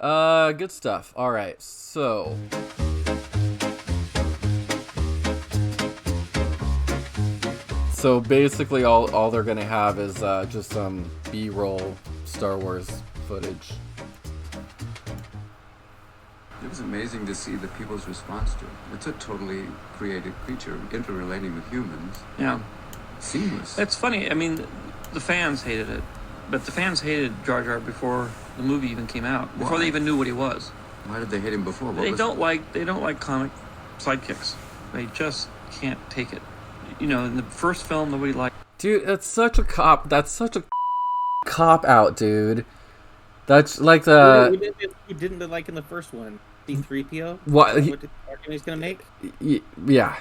Good stuff. All right, so basically, all they're gonna have is just some B-roll Star Wars footage. It was amazing to see the people's response to it. It's a totally creative creature interrelating with humans. Yeah. Seamless. It's funny. I mean, the fans hated it, but the fans hated Jar Jar before the movie even came out. Before they even knew what he was. Why did they hate him before? They don't like comic sidekicks. They just can't take it. You know, in the first film, nobody liked. Dude, that's such a cop out, dude. That's like the. We didn't like in the first one. C-3PO. What he's gonna make? Yeah,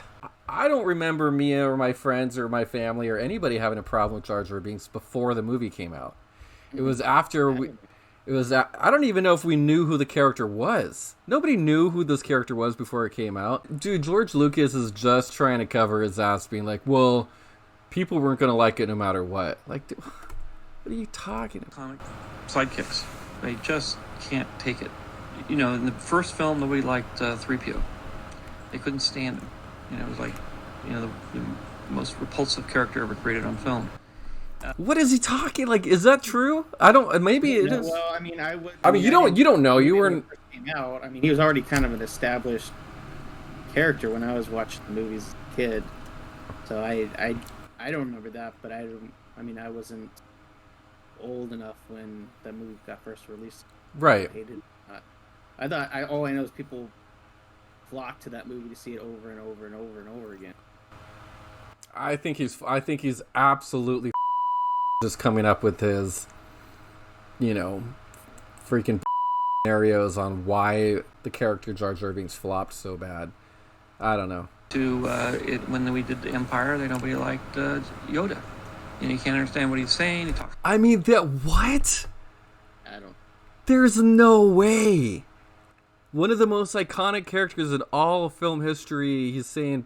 I don't remember me or my friends or my family or anybody having a problem with Jar Jar Binks before the movie came out. It was after we. It was. I don't even know if we knew who the character was. Nobody knew who this character was before it came out. Dude, George Lucas is just trying to cover his ass, being like, "Well, people weren't gonna like it no matter what." Like, dude, what are you talking about? Comic sidekicks. They just can't take it. You know, in the first film, nobody liked 3PO. They couldn't stand him. You know, it was like, you know, the most repulsive character ever created on film. What is he talking? Like, is that true? I don't. Maybe it is. Well, I mean, I would. I mean, you don't know. You weren't. Came out. I mean, he was already kind of an established character when I was watching the movies as a kid. So I don't remember that, but I don't. I mean, I wasn't old enough when that movie got first released. Right. I hated it. I thought all I know is people flocked to that movie to see it over and over and over and over again. I think he's absolutely just coming up with his, you know, freaking scenarios on why the character Jar Jar Binks flopped so bad. I don't know. When we did the Empire, nobody liked Yoda. And you can't understand what he's saying. He talks. I mean, what? I don't. There's no way. One of the most iconic characters in all of film history. He's saying,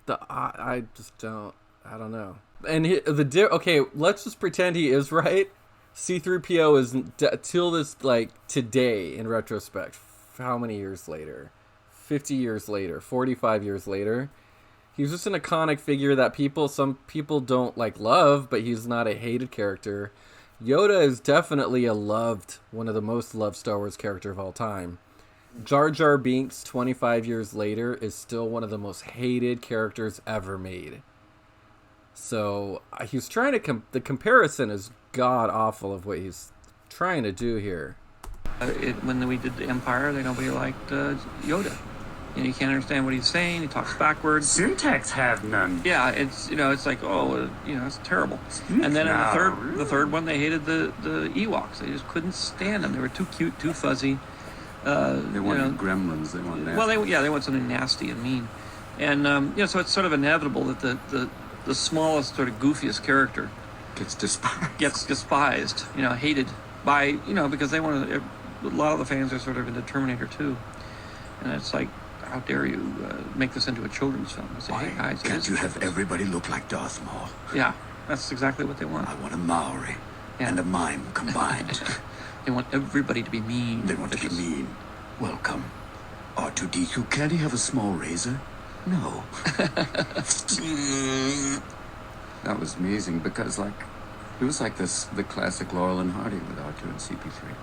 I just don't. I don't know. And okay, let's just pretend he is right. C-3PO is till this, like, today in retrospect. How many years later? 50 years later, 45 years later. He's just an iconic figure that some people don't love, but he's not a hated character. Yoda is definitely one of the most loved Star Wars character of all time. Jar Jar Binks, 25 years later, is still one of the most hated characters ever made. So he's trying to the comparison is god awful of what he's trying to do here. When we did the Empire, nobody liked Yoda. And you can't understand what he's saying. He talks backwards. Syntax have none. Yeah, it's like, it's terrible. And then in the third one, they hated the Ewoks. They just couldn't stand them. They were too cute, too fuzzy. They wanted gremlins. They wanted nasty. Well, they want something nasty and mean. And so it's sort of inevitable that the smallest, sort of goofiest character gets despised. Hated by, because they want to. A lot of the fans are sort of into Terminator 2, and it's like, how dare you make this into a children's film? I say, hey guys, can't you have everybody look like Darth Maul? Yeah, that's exactly what they want. I want a Maori and a mime combined. They want everybody to be mean. They want to be mean. Welcome. R2-D2, can't he have a small razor? No. That was amazing because, it was like the classic Laurel and Hardy with R2 and CP3.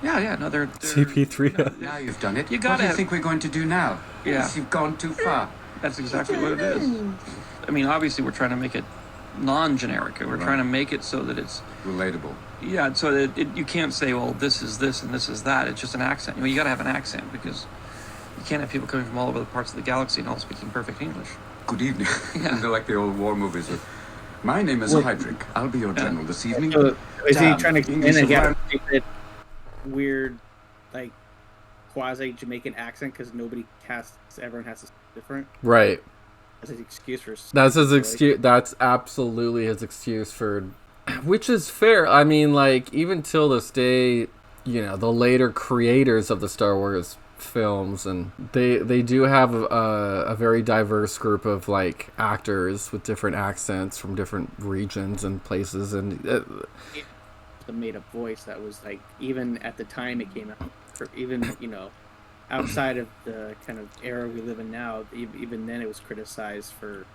Yeah, no, they're CP3. Now you've done it. You gotta. What do you think we're going to do now? Yeah. Yes, you've gone too far. That's exactly what it is. I mean, obviously, we're trying to make it non-generic. We're trying to make it so that it's relatable. Yeah, so that you can't say, well, this is this and this is that. It's just an accent. You got to have an accent because you can't have people coming from all over the parts of the galaxy and all speaking perfect English. Good evening. Yeah. They're like the old war movies. My name is Hydrick. I'll be your general this evening. So, is he trying to English get that weird, quasi-Jamaican accent because everyone has to speak different? Right. That's his excuse for. That's his excuse. That's absolutely his excuse for, which is fair. I mean, even till this day, the later creators of the Star Wars films, and they do have a very diverse group of actors with different accents from different regions and places, and the made-up voice that was even at the time it came out. even outside of the kind of era we live in now, even then it was criticized for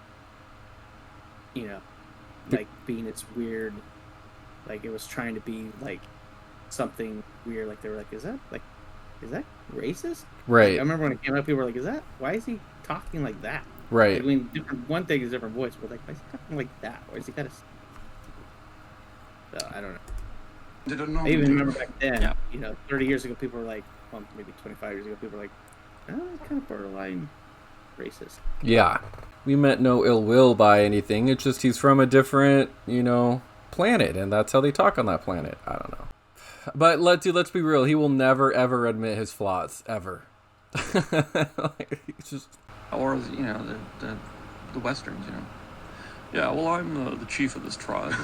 like being its weird, like it was trying to be like something weird. Like they were like, is that racist? Right. Like, I remember when it came out, people were like, why is he talking like that? Right. Like, I mean, one thing is different voice, but like, why is he talking like that? Why is he kind of? So I don't know. Did it know? I even remember back then, Yeah. 30 years ago, people were like, well, maybe 25 years ago, people were like, oh, it's kind of borderline racist. Yeah. We meant no ill will by anything. It's just he's from a different, planet, and that's how they talk on that planet. I don't know. But let's be real. He will never, ever admit his flaws, ever. It's just... Or the westerns, Yeah, well, I'm the chief of this tribe.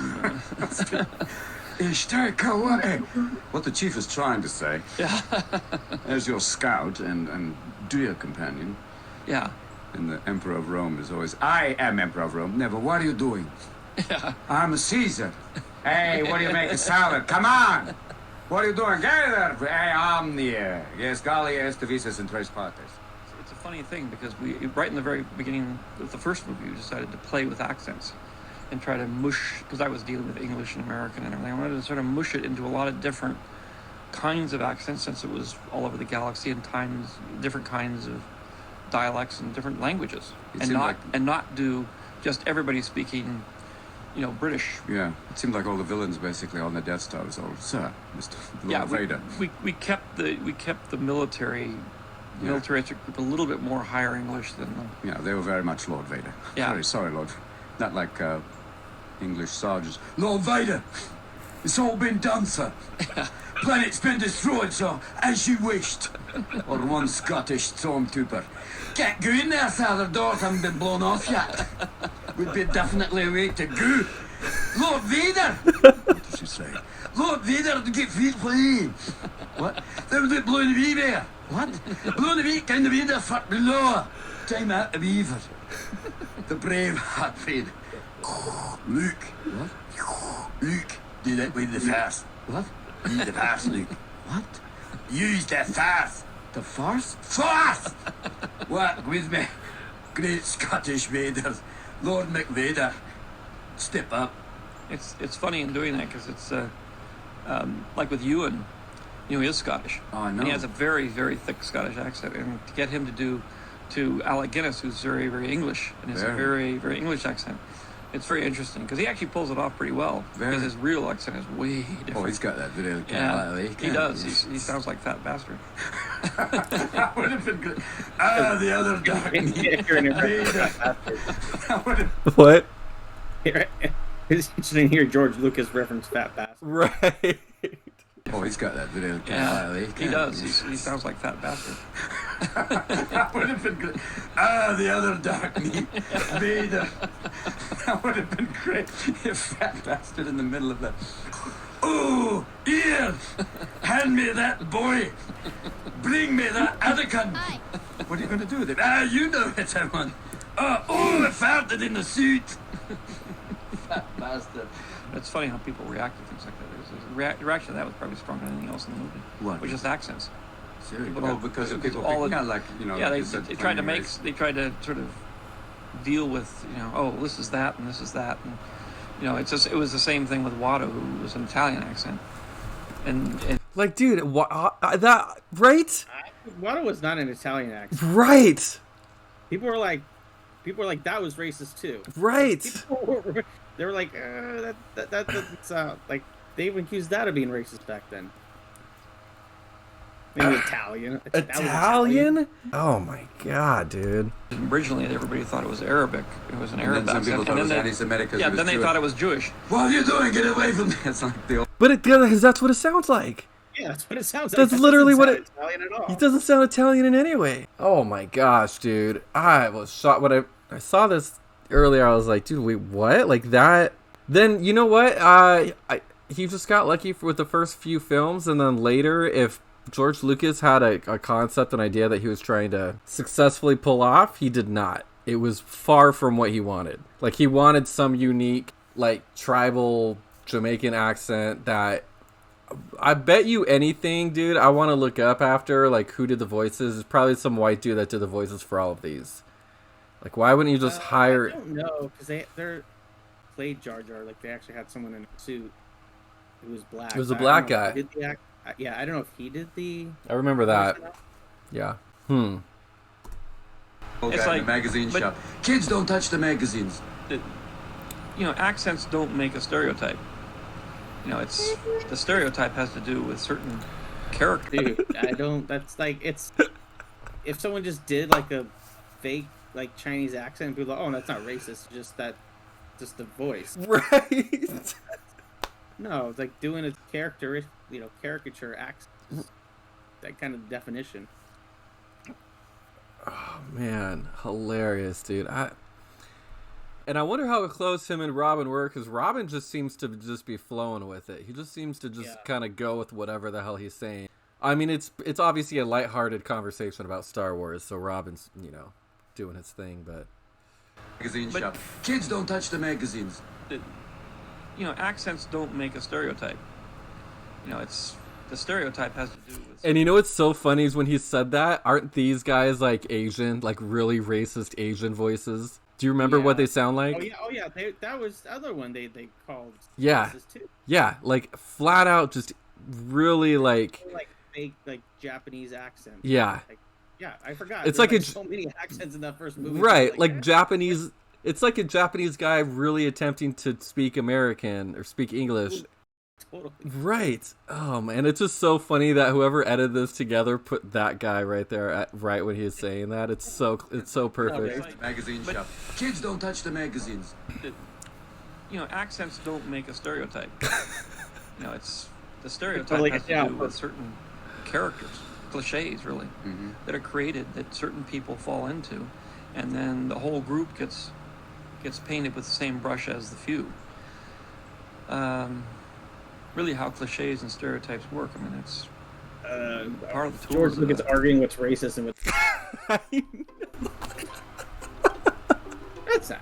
And, What the chief is trying to say, yeah, as your scout and dear companion, yeah, and the Emperor of Rome is always, I am Emperor of Rome. Never, what are you doing? yeah. I'm a Caesar. Hey, what do you make a salad? Come on! What are you doing? Get there! Hey, I'm the yes, Gallia est visas in tres partes. It's a funny thing because we, right in the very beginning of the first movie, we decided to play with accents and try to mush, because I was dealing with English and American and everything. I wanted to sort of mush it into a lot of different kinds of accents, since it was all over the galaxy and times, different kinds of dialects and different languages, and not do just everybody speaking, British. Yeah, it seemed like all the villains basically on the Death Star was all, Sir, Mr. Lord Vader. We kept the military group a little bit more higher English than the... Yeah, they were very much Lord Vader. Yeah. Very sorry, Lord. Not like English sergeants. Lord Vader, it's all been done, sir. Planet's been destroyed, sir, as you wished. Or one Scottish stormtrooper. Can't go in there, sir. The doors haven't been blown off yet. Would be definitely a way to go. Lord Vader! What does she say? Lord Vader, to get feet clean. What? They were blowing the wee bear. What? Blowing the wee kind of Vader fuck below. Time out the beaver. The brave heart Vader. Luke. What? Luke, do that with the fast. What? Use the fast, Luke. What? Use the fast. The farce? Farce! What with me? Great Scottish Vaders. Lord McVader. Step up. It's funny in doing that because it's like with Ewan, he is Scottish. Oh, I know. And he has a very, very thick Scottish accent, and to get him to do to Alec Guinness, who's very, very English, and has a very, very English accent, it's very interesting because he actually pulls it off pretty well. Because his real accent is way different. Oh, he's got that video. He does. He sounds like Fat Bastard. That would have been good. The other dog. What? It's interesting to hear George Lucas reference Fat Bastard. Right. Oh, he's got that video. He does. He sounds like Fat Bastard. That would have been good. The other dog meat. Vader. That would have been great if Fat Bastard in the middle of that. Oh, Ian! Hand me that boy! Bring me that Anakin! Hi. What are you going to do with it? You know it, everyone. I farted in the suit! Fat bastard. It's funny how people react to things like that. The reaction to that was probably stronger than anything else in the movie. What? Which is accents. Seriously? Oh, because of people all kind of like, Yeah, like they tried to they tried to sort of deal with, this is that and this is that, and it was the same thing with Watto, who was an Italian accent, and Like, dude, that right? Watto was not an Italian accent. Right. People were like, that was racist too. Right. They were like, that doesn't sound like, they even accused that of being racist back then. Maybe Italian. Italian? Oh my god, dude. originally everybody thought it was Arabic. It was an Arab And then some people accent, thought it was then anti-Semitic. then they thought it was Jewish. What are you doing? Get away from me! It's like the old... But because that's what it sounds like. Yeah, that's what it sounds like. That's That literally doesn't what sound it. Italian at all. He doesn't sound Italian in any way. Oh my gosh, dude! I was shocked when I saw this earlier. I was like, dude, wait, what? Like that? Then you know what? He just got lucky with the first few films, and then later, if George Lucas had a concept, an idea that he was trying to successfully pull off, he did not. It was far from what he wanted. Like, he wanted some unique, like, tribal Jamaican accent that I bet you anything, dude. I want to look up after like who did the voices. It's probably some white dude that did the voices for all of these. Like, why wouldn't you just hire? I don't know because they're played Jar Jar. Like they actually had someone in a suit who was black. It was a I black don't know if guy. he did the yeah, I don't know if he did the. I remember that. Yeah. Oh, It's guy in like- the magazine but- shop. Kids don't touch the magazines. Accents don't make a stereotype. It's the stereotype has to do with certain characters. Dude, I don't. That's like it's. If someone just did like a fake like Chinese accent, people are like, oh, that's not racist. Just the voice. Right. No, it's like doing a caricature accent. That kind of definition. Oh man, hilarious, dude. And I wonder how close him and Robin were, because Robin just seems to just be flowing with it. He just seems to just kind of go with whatever the hell he's saying. I mean, it's obviously a lighthearted conversation about Star Wars, so Robin's, doing his thing, but... Magazine shop. Kids don't touch the magazines. Accents don't make a stereotype. It's the stereotype has to do with. And you know what's so funny is when he said that, aren't these guys like Asian, like really racist Asian voices? Do you remember what they sound like? Oh yeah. That was the other one they called. Yeah. Too. Yeah, like flat out, just really like fake like Japanese accent. Yeah. Like, yeah, I forgot. It's There's like so many accents in that first movie. Right, like Japanese. It's like a Japanese guy really attempting to speak American or speak English. Totally. Right. Oh man, it's just so funny that whoever edited this together put that guy right there right when he was saying that. It's so perfect. Magazine shop. Kids don't touch the magazines. Accents don't make a stereotype. It's the stereotype Totally has get to do down. with certain characters, cliches, really, that are created that certain people fall into, and then the whole group gets painted with the same brush as the few. Really, how cliches and stereotypes work. I mean, it's part of the George tools. Lucas arguing what's racist and what's that's sad.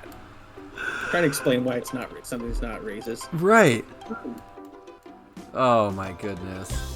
Trying to explain why it's not something's not racist. Right. Oh my goodness.